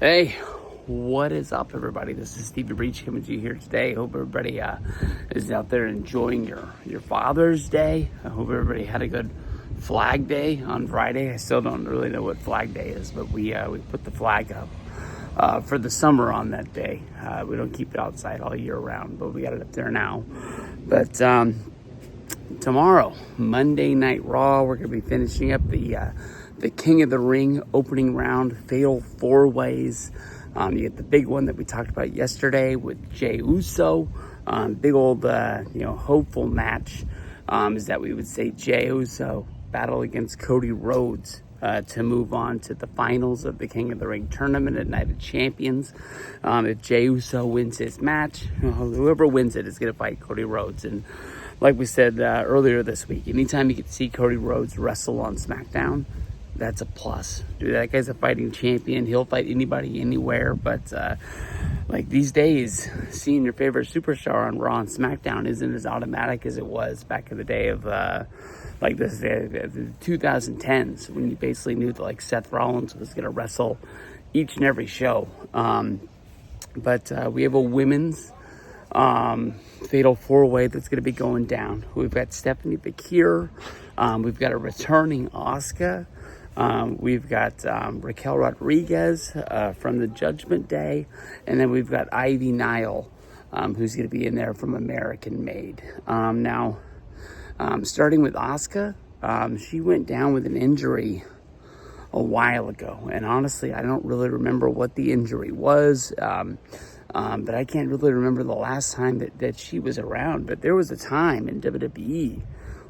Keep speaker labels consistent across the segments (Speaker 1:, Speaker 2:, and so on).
Speaker 1: Hey, what is up, everybody? This is Stevie Breach coming to you here today. Hope everybody is out there enjoying your Father's Day. I hope everybody had a good Flag Day on Friday. I still don't really know what Flag Day is, but we put the flag up for the summer on that day. We don't keep it outside all year round, but we got it up there now. But tomorrow, Monday Night Raw, we're going to be finishing up the King of the Ring opening round, Fatal 4-Ways. You get the big one that we talked about yesterday with Jey Uso. Big old, hopeful match is that we would say Jey Uso battle against Cody Rhodes to move on to the finals of the King of the Ring tournament at Night of Champions. If Jey Uso wins his match, whoever wins it is going to fight Cody Rhodes. And like we said earlier this week, anytime you get to see Cody Rhodes wrestle on SmackDown, that's a plus. Dude, that guy's a fighting champion. He'll fight anybody, anywhere. But like these days, seeing your favorite superstar on Raw and SmackDown isn't as automatic as it was back in the day of the 2010s, when you basically knew that like Seth Rollins was going to wrestle each and every show. But we have a women's Fatal 4-Way that's going to be going down. We've got Stephanie Vaquer. We've got a returning Asuka. We've got Raquel Rodriguez from the Judgment Day. And then we've got Nile, who's going to be in there from American Made. Now, starting with Asuka, she went down with an injury a while ago. And honestly, I don't really remember what the injury was. But I can't really remember the last time that she was around. But there was a time in WWE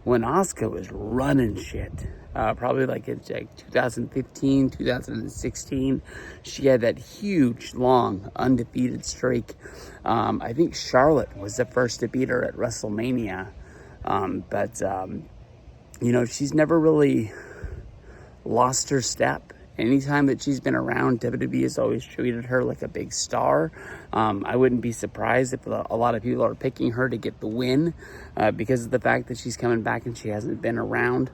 Speaker 1: when Asuka was running shit. Probably like in 2015, 2016. She had that huge, long, undefeated streak. I think Charlotte was the first to beat her at WrestleMania. But she's never really lost her step. Anytime that she's been around, WWE has always treated her like a big star. I wouldn't be surprised if a lot of people are picking her to get the win because of the fact that she's coming back and she hasn't been around.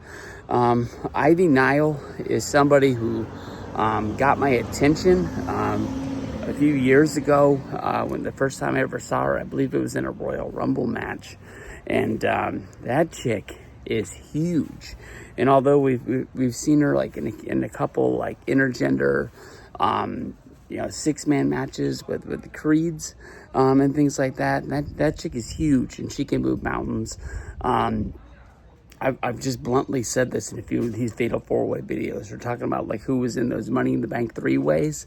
Speaker 1: Nile is somebody who got my attention a few years ago when the first time I ever saw her. I believe it was in a Royal Rumble match. And that chick is huge. And although we've seen her like in a couple like intergender, 6-man matches with the Creeds and things like that, that chick is huge and she can move mountains. I've just bluntly said this in a few of these Fatal 4-Way videos. We're talking about like who was in those Money in the Bank 3-ways.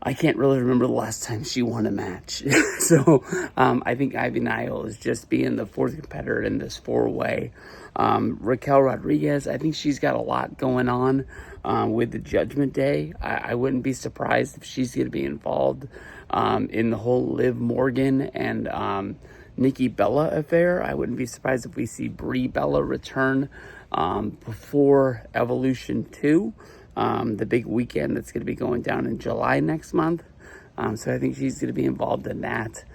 Speaker 1: I can't really remember the last time she won a match. So I think Nile is just being the fourth competitor in this 4-way. Raquel Rodriguez, I think she's got a lot going on with the Judgment Day. I wouldn't be surprised if she's going to be involved in the whole Liv Morgan and Nikki Bella affair. I wouldn't be surprised if we see Brie Bella return before Evolution 2. The big weekend that's going to be going down in July next month. So I think she's going to be involved in that.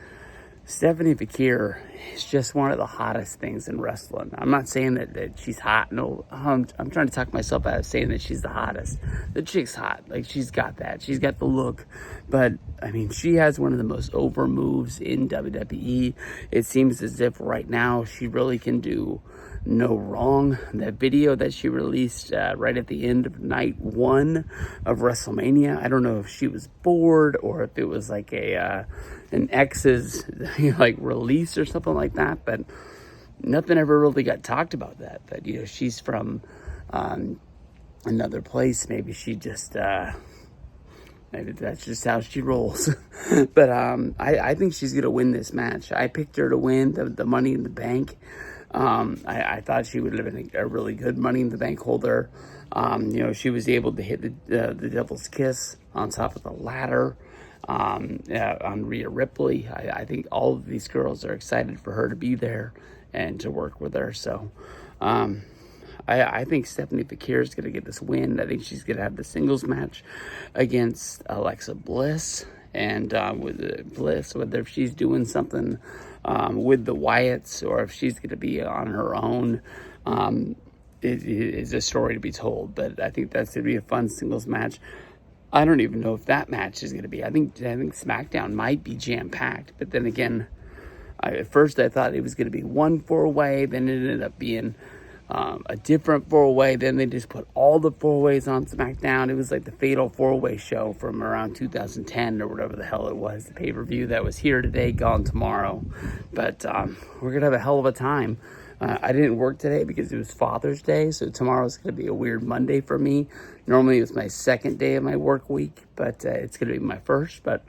Speaker 1: Stephanie Vaquer is just one of the hottest things in wrestling. I'm not saying that she's hot. No, I'm trying to talk myself out of saying that she's the hottest. The chick's hot. Like, she's got that. She's got the look. But, I mean, she has one of the most over moves in WWE. It seems as if right now she really can do no wrong. That video that she released right at the end of night 1 of WrestleMania, I don't know if she was bored or if it was like an ex's like release or something like that, but nothing ever really got talked about that. But she's from another place. Maybe she just maybe that's just how she rolls. But I think she's gonna win this match. I picked her to win the Money in the Bank. I thought she would have been a really good Money in the Bank holder. She was able to hit the Devil's Kiss on top of the ladder on Rhea Ripley. I think all of these girls are excited for her to be there and to work with her. So I think Stephanie Vaquer is going to get this win. I think she's going to have the singles match against Alexa Bliss. And with Bliss, whether if she's doing something with the Wyatts or if she's going to be on her own, it is a story to be told. But I think that's going to be a fun singles match. I don't even know if that match is going to be. I think SmackDown might be jam-packed. But then again, at first I thought it was going to be one 4-way. Then it ended up being a different 4-way. Then they just put all the 4-ways on SmackDown. It was like the Fatal 4-Way show from around 2010 or whatever the hell it was. The pay-per-view that was here today, gone tomorrow. But we're going to have a hell of a time. I didn't work today because it was Father's Day, so tomorrow's going to be a weird Monday for me. Normally it's my second day of my work week, but it's going to be my first. But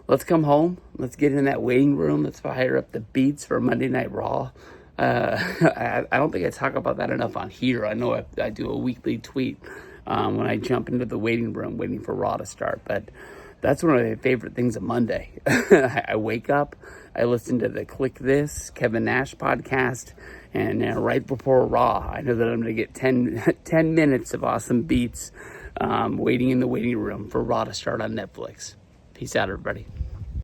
Speaker 1: let's come home. Let's get in that waiting room. Let's fire up the beats for Monday Night Raw. I don't think I talk about that enough on here. I know I do a weekly tweet when I jump into the waiting room waiting for Raw to start, but that's one of my favorite things of Monday. I wake up, I listen to the Click This Kevin Nash podcast, and right before Raw, I know that I'm going to get 10 minutes of awesome beats waiting in the waiting room for Raw to start on Netflix. Peace out, everybody.